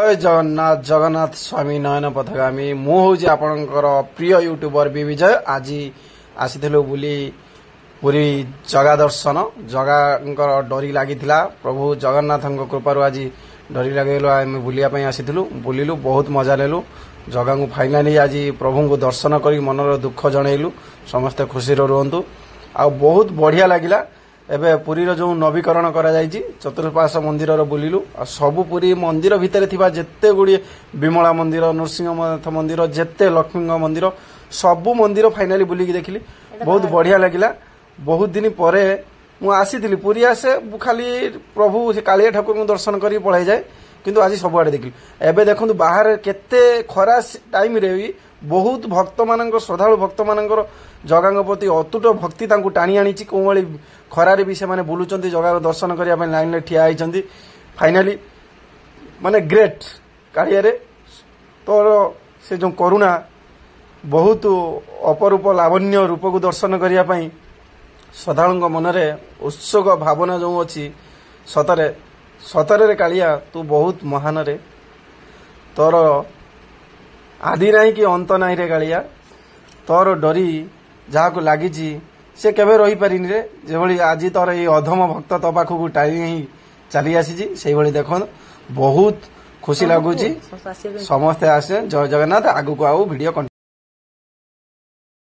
जय जगन्नाथ जगन्नाथ स्वामी नयन पथगामी मु हूँ आपणकर प्रिय यूट्यूबर बी विजय आज आसीलु बुली पूरी जगा दर्शन जगा डरी लगी प्रभु जगन्नाथ कृपार आज डरी लगे आम बुलापी आसीलु बुलिलु बहुत मजा लेलु जगह को फाइनाली आज प्रभु को दर्शन कर मनर दुख जनइलु समस्ते खुशी रुहतु आ बहुत बढ़िया लगिला एबे पुरी जो नवीकरण करा जायछि चतुर्पाश मंदिर बुलिलु सबु पुरी मंदिर भितर थिबा जेते गुडी विमला मंदिर नरसिंहनाथ मंदिर जेते लक्ष्मी मंदिर सबु मंदिर फाइनाली बुलिकी देखिली बहुत बढ़िया लगिला। बहुत दिन परे मु आसीथिली पुरी आसे खाली प्रभु कालिया ठाकुर को दर्शन करी पळाई जाए किंतु आज सबुआडे देखिली एबे देखंतु बाहर केते खरा टाइम रे भी बहुत भक्त मानक श्रद्धालु भक्त मानकर जगह प्रति अतुट भक्ति तांकु टाणी आनी कोमली खरारे भी से माने बुलुचंती जगह दर्शन करिया पय लाइन ले ठिया आइचंती फाइनाली माने ग्रेट कालिया रे तोर से जो करुणा बहुत अपरूप लावण्य रूप को दर्शन करिया पय श्रद्धालु मनरे उत्सुक भावना जो अछि सतरे सतरे रे कालिया तू बहुत महान रे तोर आदि नहीं कि अंत नहीं रे कालिया तोर डरी जहाँ को लगी से केवे रही पारिनी रे जेभली आज तोर ये अधम भक्त तो पाखु टाणी ही चली आसी से देख बहुत खुशी लगुच समस्ते आसे जय जगन्नाथ आगु को आउ वीडियो